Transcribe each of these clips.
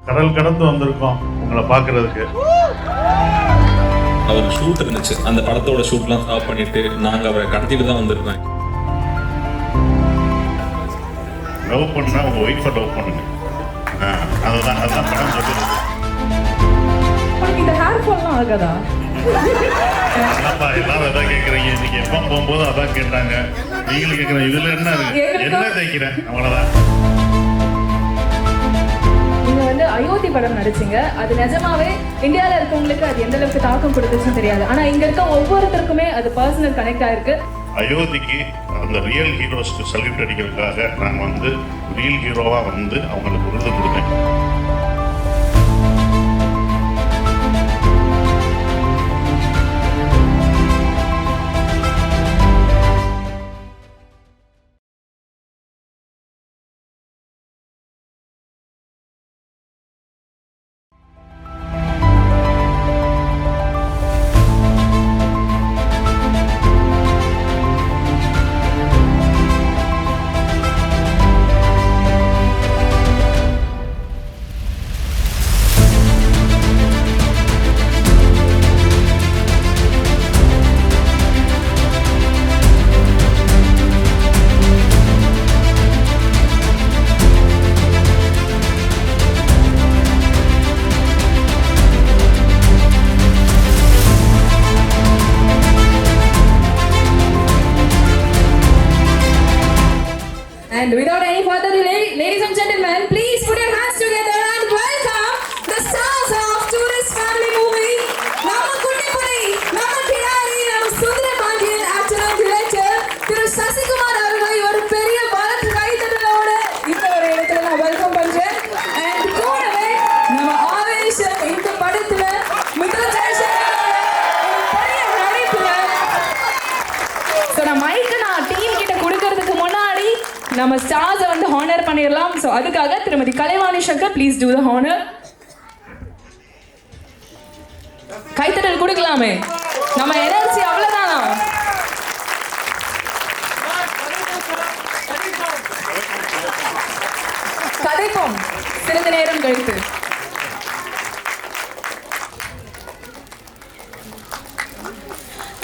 கடல் கடந்து வந்திருக்கோம் உங்களை பார்க்கறதுக்கு. அவர் ஷூட் இருந்துச்சு, அந்த படத்தோட ஷூட்லாம் ஸ்டாப் பண்ணிட்டு நாங்கள் அவரை கடத்திட்டு தான் வந்திருக்கோம். லவ் பண்ணா உங்க ஒய்ஃபை லவ் பண்ணுங்க. அதுதான் படம் சொல்லுது. இந்த ஹேர் ஃபால்லாம் ஆகாதா? எல்லாரும் அதான் கேட்குறீங்க. இன்னைக்கு எப்போ போகும்போது அதான் கேட்டாங்க. நீங்களும் கேட்குறேன், இதுல என்ன தைக்கிறேன் அவ்வளோதான். நீங்க வந்து அயோத்தி படம் நடிச்சீங்க. அது நிஜமாவே இந்தியாவில் இருக்கவங்களுக்கு அது எந்த அளவுக்கு தாக்கம் கொடுத்துச்சுன்னு தெரியாது. ஆனா இங்க இருக்க ஒவ்வொருத்தருக்குமே அது பர்சனல் கனெக்ட் ஆயிருக்கு. அயோத்திக்கு அந்த ரியல் ஹீரோஸ்க்கு சல்யூட் அடிக்கிறதுக்காக நாங்கள் வந்து ரியல் ஹீரோவா வந்து அவங்களுக்கு விருது கொடுத்தேன். And without any further delay, ladies and gentlemen, please put your hands together and welcome the stars of Tourist Family Movie. Nama Kunnipudi, Nama Kirari, Nama Sundara Pandiyan, actor and director, Thiru Sasikumar அவர்களை ஒரு பெரிய பலத்த கைதட்டலோட இந்த ஒரு இடத்துல நான் welcome பண்றேன். And கூடவே நம்ம ஆவேஷம் இந்த படத்துல முதல் பெரிய நடிப்புல நான் மைக்க நான் டீம் கிட்ட கொடுக்கறதுக்கு முன்னாடி நம்ம ஸ்டார்ஸை வந்து ஹானர் பண்ணிடலாம். ஸோ அதுக்காக திருமதி Kalaivani Shankar please do the honour. கைத்தட்டல் கொடுக்கலாமே, நம்ம எனர்ஜி அவ்வளோதானா? கதைப்போம் சிறிது நேரம் கழித்து.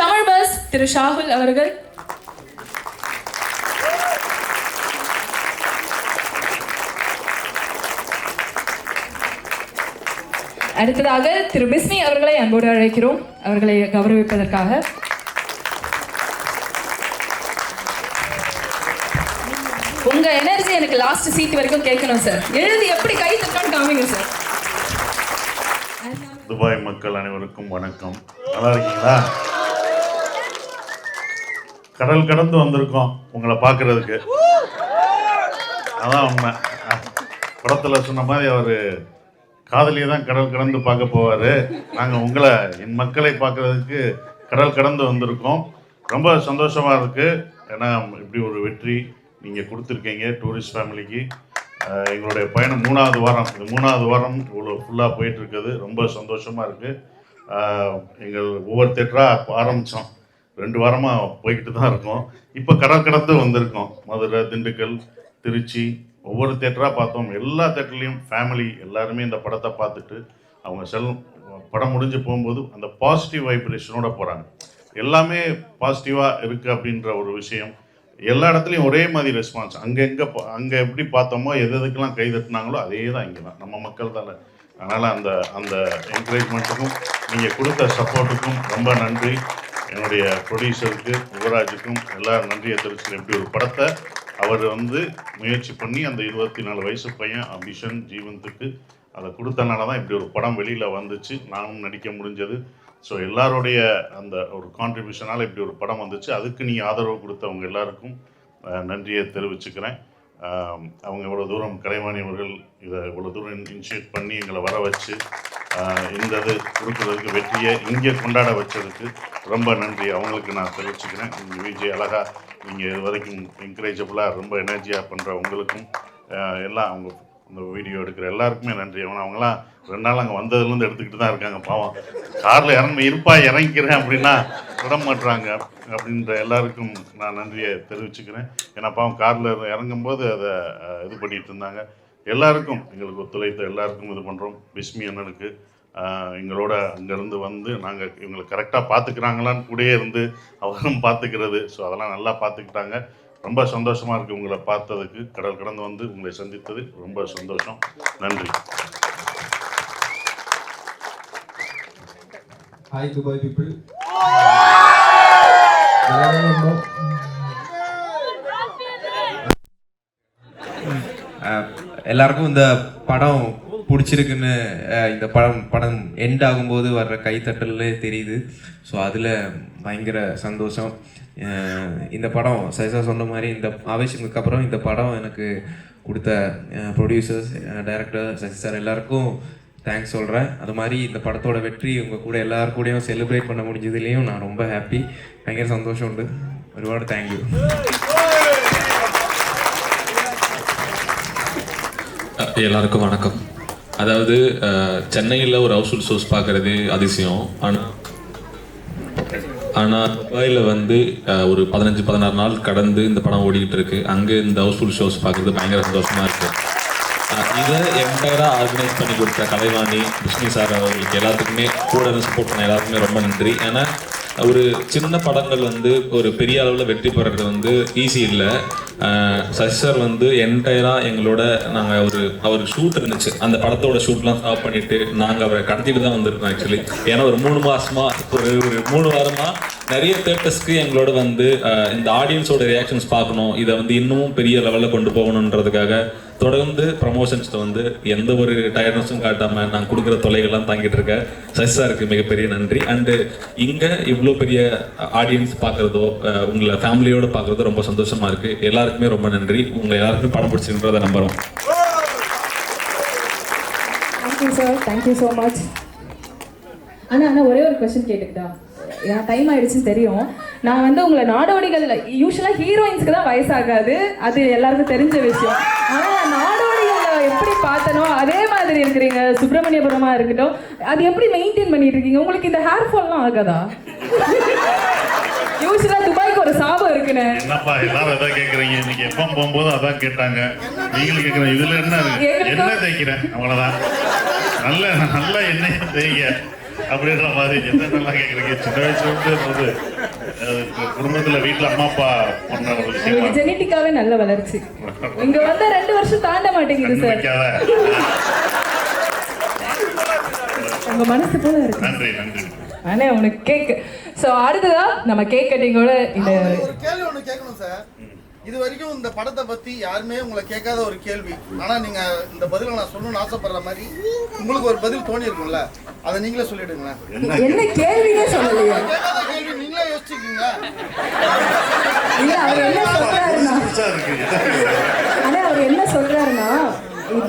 தமிழ் பஸ் திரு ஷாகுல் அவர்கள். அடுத்ததாக திரு பிஸ்மி அவர்களை அன்போடு அழைக்கிறோம், அவர்களை கௌரவிப்பதற்காக. உங்க எனர்ஜி எனக்கு லாஸ்ட் சீட் வரைக்கும் கேட்கணும் சார். எழுதி எப்படி கை தட்டணும் காமிங்க சார். துபாய் மக்கள் அனைவருக்கும் வணக்கம். நல்லா இருக்கீங்களா? கடல் கடந்து வந்திருக்கோம் உங்களை பார்க்கறதுக்கு. அதான் உண்மை. படத்தில் சொன்ன மாதிரி அவர் காதலியை தான் கடல் கடந்து பார்க்க போவார். நாங்கள் உங்களை, என் மக்களை பார்க்குறதுக்கு கடல் கடந்து வந்திருக்கோம். ரொம்ப சந்தோஷமாக இருக்குது. ஏன்னா இப்படி ஒரு வெற்றி நீங்கள் கொடுத்துருக்கீங்க டூரிஸ்ட் ஃபேமிலிக்கு. எங்களுடைய பயணம் 3வது வாரம், இது 3வது வாரம் இவ்வளோ ஃபுல்லாக போயிட்டுருக்குது. ரொம்ப சந்தோஷமாக இருக்குது. எங்கள் ஒவ்வொரு தேட்டராக ஆரம்பித்தோம், 2 வாரமாக போய்கிட்டு தான் இருக்கோம். இப்போ கடல் கடந்து வந்திருக்கோம். மதுரை, திண்டுக்கல், திருச்சி, ஒவ்வொரு தேட்டராக பார்த்தோம். எல்லா தேட்டர்லேயும் ஃபேமிலி எல்லாருமே இந்த படத்தை பார்த்துட்டு அவங்க படம் முடிஞ்சு போகும்போது அந்த பாசிட்டிவ் வைப்ரேஷனோட போகிறாங்க. எல்லாமே பாசிட்டிவாக இருக்குது அப்படின்ற ஒரு விஷயம். எல்லா இடத்துலையும் ஒரே மாதிரி ரெஸ்பான்ஸ். அங்கே எப்படி பார்த்தோமோ எதுக்கெல்லாம் கை தட்டினாங்களோ அதே தான் இங்கே தான் நம்ம மக்கள் தானே. அதனால் அந்த என்கரேஜ்மெண்ட்டுக்கும் நீங்கள் கொடுத்த சப்போர்ட்டுக்கும் ரொம்ப நன்றி. என்னுடைய ப்ரொடியூசருக்கு யுவராஜுக்கும் எல்லாரும் நன்றியை தெரிவிச்சுக்கிறேன். இப்படி ஒரு படத்தை அவர் வந்து முயற்சி பண்ணி அந்த 24 வயசு பையன் அம்பிஷன் ஜீவந்துக்கு அதை கொடுத்தனால தான் இப்படி ஒரு படம் வெளியில் வந்துச்சு, நானும் நடிக்க முடிஞ்சது. ஸோ எல்லாருடைய அந்த ஒரு கான்ட்ரிபியூஷனால் இப்படி ஒரு படம் வந்துச்சு. அதுக்கு நீங்கள் ஆதரவு கொடுத்தவங்க எல்லாருக்கும் நன்றியை தெரிவிச்சுக்கிறேன். அவங்க இவ்வளோ தூரம், கலைவாணி அவர்கள் இதை இவ்வளோ தூரம் இனிஷியேட் பண்ணி எங்களை வர வச்சு இந்த இது கொடுக்குறதுக்கு, வெற்றியை இங்கே கொண்டாட வச்சதுக்கு ரொம்ப நன்றி. அவங்களுக்கு நான் தெரிவிச்சுக்கிறேன். நீங்கள் விஜய் அழகாக நீங்கள் இது வரைக்கும் என்கரேஜபிளாக ரொம்ப எனர்ஜியாக பண்ணுற உங்களுக்கும் எல்லாம், அவங்க இந்த வீடியோ எடுக்கிற எல்லாருக்குமே நன்றி. அவங்களாம் 2 நாள் அங்கே வந்ததுலேருந்து எடுத்துக்கிட்டு தான் இருக்காங்க. பாவம், காரில் இறங்கிக்கிறேன் அப்படின்னா விட மாட்டுறாங்க. அப்படின்ற எல்லாருக்கும் நான் நன்றியை தெரிவிச்சுக்கிறேன். ஏன்னா பாவம் காரில் இறங்கும்போது அதை இது பண்ணிகிட்டு இருந்தாங்க. எல்லாருக்கும் எங்களுக்கு ஒத்துழைத்த எல்லாருக்கும் இது பண்ணுறோம். பிஸ்மி அண்ணனுக்கு எங்களோட அங்கேருந்து வந்து நாங்கள் இவங்களை கரெக்டாக பார்த்துக்கிறாங்களான்னு கூடயே இருந்து அவரும் பார்த்துக்கிறது. ஸோ அதெல்லாம் நல்லா பார்த்துக்கிட்டாங்க. ரொம்ப சந்தோஷமாக இருக்குது உங்களை பார்த்ததுக்கு. கடல் கடந்து வந்து உங்களை சந்தித்தது ரொம்ப சந்தோஷம். நன்றி. Hi Dubai people. எல்லாருக்கும் இந்த படம் பிடிச்சிருக்குன்னு இந்த படம் எண்ட் ஆகும்போது வர்ற கைத்தட்டல்லே தெரியுது. ஸோ அதில் பயங்கர சந்தோஷம். இந்த படம் சைஸாக சொன்ன மாதிரி இந்த ஆவேசமுக்கு அப்புறம் இந்த படம் எனக்கு கொடுத்த ப்ரொடியூசர்ஸ், டைரக்டர் சசி சார் எல்லாருக்கும் தேங்க்ஸ் சொல்கிறேன். அது மாதிரி இந்த படத்தோட வெற்றி உங்கள் கூட எல்லாரு கூடயும் செலிப்ரேட் பண்ண முடிஞ்சதுலேயும் நான் ரொம்ப ஹாப்பி. பயங்கர சந்தோஷம் உண்டு. ஒருபாடு தேங்க்யூ. எல்லாருக்கும் வணக்கம். அதாவது சென்னையில் ஒரு ஹவுஸ்ஃபுல் ஷோஸ் பார்க்குறது அதிசயம். ஆனால் துபாயில் வந்து ஒரு 15-16 நாள் கடந்து இந்த படம் ஓடிக்கிட்டு இருக்கு. அங்கே இந்த ஹவுஸ்ஃபுல் ஷோஸ் பார்க்குறது பயங்கர சந்தோஷமாக இருக்குது. இதை என்டையராக ஆர்கனைஸ் பண்ணி கொடுத்த கலைவாணி, பிஸ்மி சார் அவர்களுக்கு எல்லாத்துக்குமே கூட சப்போர்ட் பண்ண எல்லாத்துக்குமே ரொம்ப நன்றி. ஏன்னா ஒரு சின்ன படங்கள் வந்து ஒரு பெரிய அளவில் வெற்றி பெறது வந்து ஈஸி இல்லை. சசி சார் வந்து என்டையராக எங்களோட நாங்கள் அவருக்கு ஷூட் இருந்துச்சு, அந்த படத்தோட ஷூட்லாம் ஸ்டாப் பண்ணிவிட்டு நாங்கள் அவரை கடத்திட்டு தான் வந்திருக்கோம் ஆக்சுவலி. ஏன்னா ஒரு 3 மாதமாக ஒரு 3 வாரமாக நிறைய தேட்டர்ஸ்க்கு எங்களோட வந்து இந்த ஆடியன்ஸோட ரியாக்ஷன்ஸ் பார்க்கணும், இதை வந்து இன்னமும் பெரிய லெவலில் கொண்டு போகணுன்றதுக்காக தொடர்ந்து ப்ரமோஷன்ஸில் வந்து எந்த ஒரு டயர்னஸும் காட்டாமல் நான் கொடுக்குற தொலைகள்லாம் தாங்கிட்டு இருக்கேன். சசி சாருக்கு மிகப்பெரிய நன்றி. அண்டு இங்கே இவ்வளோ பெரிய ஆடியன்ஸ் பார்க்குறதோ உங்களை ஃபேமிலியோடு பார்க்குறதோ ரொம்ப சந்தோஷமாக இருக்குது. எல்லாருக்குமே ரொம்ப நன்றி. உங்களை எல்லாருக்குமே படம் பிடிச்சிருக்கிறத நம்புகிறோம். Thank you sir, thank you so much. ஆனால் ஒரே ஒரு கொஸ்டின் கேட்டுக்கிட்டா, ஏன் டைம் ஆயிடுச்சுன்னு தெரியும். நான் வந்து உங்களை நாடோடிகள் யூஸ்வலாக ஹீரோயின்ஸ்க்கு தான் வயசாகாது, அது எல்லாருக்கும் தெரிஞ்ச விஷயம். ஆனால் நாடோடிகளை எப்படி பார்த்தனோ அதே மாதிரி இருக்கிறீங்க. சுப்பிரமணியபுரமாக இருக்கட்டும், அது எப்படி மெயின்டைன் பண்ணிட்டு இருக்கீங்க? உங்களுக்கு இந்த ஹேர் ஃபால்லாம் ஆகாதா? யூஸ்வலாக துபாய்க்கு ஒரு சாபம் இருக்குன்னு. என்னப்பா எல்லாரும் அதான் கேட்குறீங்க. இன்னைக்கு எப்போ போகும்போது அதான் கேட்டாங்க. நீங்களும் கேட்குறேன், இதில் என்ன என்ன தேய்க்கிறேன் அவ்வளோதான். நல்ல எண்ணெயை தேய்க்க அப்படின்ற மாதிரி என்னென்னலாம் கேட்குறீங்க. சின்ன வயசுல போது குடும்பத்தில் வீட்டில் அம்மா அப்பா பண்ண ஒரு விஷயம் ஜெனட்டிக்காவே நல்ல வளர்ச்சி. இங்க வந்தா 2 வருஷம் தாண்ட மாட்டேங்குது சார். உங்க மனசு போல இருக்கு. நன்றி நன்றி. ஆனா உனக்கு கேக். ஸோ அடுத்ததா நம்ம கேக் கட்டிங்கோட இந்த ஒரு கேள்வி ஒன்று கேட்கணும் சார். இது வரைக்கும் இந்த படத்தை பத்தி யாருமே உங்களை கேட்காத ஒரு கேள்வி. ஆனா நீங்க இந்த பதிலை நான் சொல்லணும்னு ஆசைப்படுற மாதிரி உங்களுக்கு ஒரு பதில் தோணி இருக்கும்ல, அதை நீங்களே சொல்லிடுங்களேன். என்ன கேள்வியே சொல்லலையா? கேட்காத கேள்வி நீங்களே யோசிச்சுக்கீங்க. இல்ல அவர் என்ன சொல்றாருன்னா, ஆனா அவர் என்ன சொல்றாருன்னா,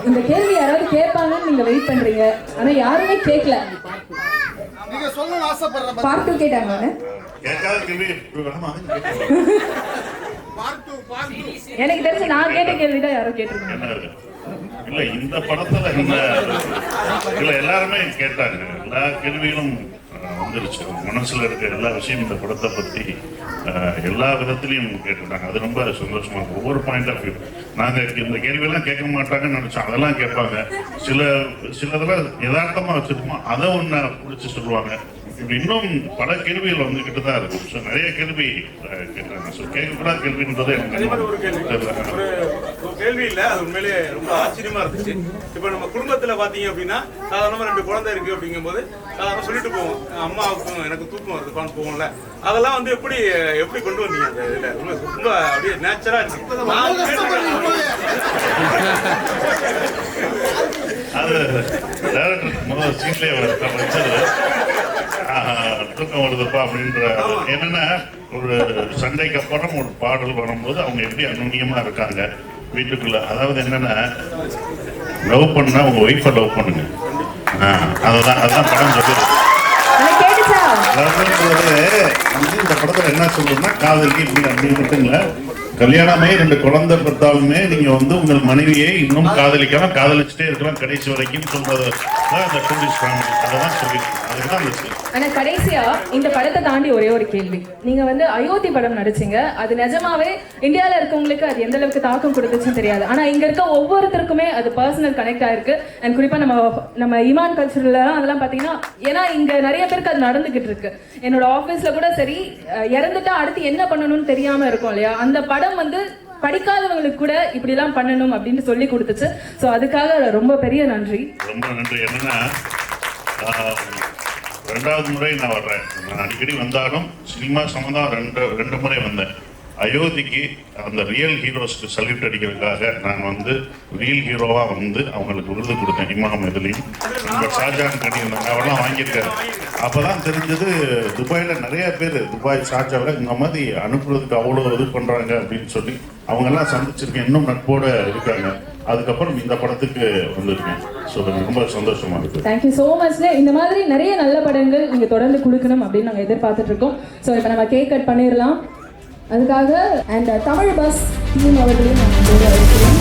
இந்த கேள்வி யாராவது கேட்பாங்கன்னு நீங்க வெயிட் பண்றீங்க, ஆனா யாருமே கேட்கல. நீங்க சொல்லணும்னு ஆசைப்படுற பார்ட் 2 கேட்டாங்க. எனக்கு தெரிஞ்சு நான் கேட்ட கேள்விதான் யாரோ கேட்டிருக்காங்க. இல்ல இந்த படத்துல இல்ல எல்லாருமே கேட்டாங்க. எல்லா கேள்விகளும் வந்துருச்சு. மனசுல இருக்க எல்லா விஷயம் இந்த படத்தை பத்தி எல்லா விதத்திலையும் கேட்டுட்டாங்க. அது ரொம்ப சந்தோஷமா இருக்கும். ஒவ்வொரு பாயிண்ட் ஆஃப் வியூ நாங்க இந்த கேள்வியெல்லாம் கேட்க மாட்டாங்கன்னு நினைச்சோம், அதெல்லாம் கேட்பாங்க. சிலதெல்லாம் யதார்த்தமா வச்சிருப்போம், அதை ஒண்ணு பிடிச்சி சொல்லுவாங்க. இப்படி இன்னும் பல கேள்விகள் வந்துகிட்டு தான் இருக்கும். ஸோ நிறைய கேள்வி கேட்குறாங்க. ஸோ கேட்கக்கூடாத கேள்வின்றது கேள்வி இல்லை, அது உண்மையிலே ரொம்ப ஆச்சரியமா இருந்துச்சு. இப்போ நம்ம குடும்பத்தில் பார்த்தீங்க அப்படின்னா சாதாரணமாக 2 குழந்தை இருக்கு அப்படிங்கும்போது சாதாரண சொல்லிட்டு போவோம், அம்மாவுக்கும் எனக்கு தூக்கம் வருதுப்பான்னு போவோம்ல. அதெல்லாம் வந்து எப்படி கொண்டு வந்தீங்க அந்த இதில்? ரொம்ப அப்படியே நேச்சரா இருக்கு. அது டேரக்டர் முதல் சீன்லேயே வச்சது தூக்கம் வருதுப்பா அப்படின்ற. என்னன்னா ஒரு சண்டைக்கு அப்புறம் ஒரு பாடல் வரும்போது அவங்க எப்படி அனுநியமா இருக்காங்க வீட்டுக்குள்ள. அதாவது என்னன்னா, லவ் பண்ணா உங்க ஒய்ஃபை லவ் பண்ணுங்க. அதுதான் படம் சொல்லுது. இந்த படத்துல என்ன சொல்றதுன்னா, காதலிக்கு இப்படி அப்படி மட்டும் இல்ல, கல்யாணமே 2 குழந்தை பெற்றாலுமே நீங்க வந்து உங்கள் மனைவியை இன்னும் காதலிக்கலாம், காதலிச்சுட்டே இருக்கலாம் கடைசி வரைக்கும் சொல்றது தான் அந்த டூரிஸ்ட் ஃபேமிலி. அதை தான் சொல்லியிருக்கோம். அதுதான் ஆனா கடைசியா இந்த படத்தை தாண்டி ஒரே ஒரு கேள்வி. நீங்க வந்து அயோத்தி படம் நடிச்சீங்க. அது நிஜமாவே இந்தியால இருக்கவங்களுக்கு அது எந்த அளவுக்கு தாக்கம் கொடுத்துச்சுன்னு தெரியாது. ஆனா இங்க இருக்க ஒவ்வொருத்தருக்குமே அது பர்சனல் கனெக்ட் ஆயிருக்கு. அண்ட் குறிப்பா நம்ம ஈமான் கல்ச்சர்ல அதெல்லாம் பாத்தீங்கன்னா, ஏன்னா இங்க நிறைய பேருக்கு அது நடந்துகிட்டு இருக்கு. என்னோட ஆபீஸ்ல கூட சரி, இறந்துட்டா அடுத்து என்ன பண்ணணும்னு தெரியாம இருக்கும் இல்லையா, அந்த படம் வந்து படிக்காதவங்களுக்கு கூட இப்படிலாம் பண்ணணும் அப்படின்னு சொல்லி கொடுத்துச்சு. ஸோ அதுக்காக ரொம்ப பெரிய நன்றி. ரொம்ப நன்றி. என்னன்னா ரெண்டாவது முறை நான் வர்றேன். நான் அடிக்கடி வந்தாலும் சினிமா சம்மந்தம் ரெண்டு முறை வந்தேன். அயோத்திக்கு அந்த ரியல் ஹீரோஸ்க்கு சல்யூட் அடிக்கிறதுக்காக நான் வந்து ரியல் ஹீரோவாக வந்து அவங்களுக்கு விருது கொடுத்தேன். இமாம் இதுலையும் உங்கள் ஷாஜான் கட்டியிருந்தாங்க, அவெல்லாம் வாங்கியிருக்காரு. அப்போ தான் தெரிஞ்சது துபாயில் நிறைய பேர் துபாய் ஷாஜாவில் இந்த மாதிரி அனுப்புறதுக்கு அவ்வளோ இது பண்ணுறாங்க அப்படின்னு சொல்லி அவங்கெல்லாம் சந்திச்சிருக்கேன். இன்னும் நட்போடு இருக்காங்க. அதுக்கப்புறம் இந்த படத்துக்கு வந்திருக்கேன். ஸோ ரொம்ப சந்தோஷமா இருக்கு. Thank you so much. இந்த மாதிரி நிறைய நல்ல படங்கள் நீங்க தொடர்ந்து கொடுக்கணும் அப்படின்னு நாங்கள் எதிர்பார்த்துட்டு இருக்கோம். ஸோ இப்போ நம்ம கேக் கட் பண்ணிடலாம். அதுக்காக அண்ட் தமிழ் பஸ் டீம் அவர்களையும் நான்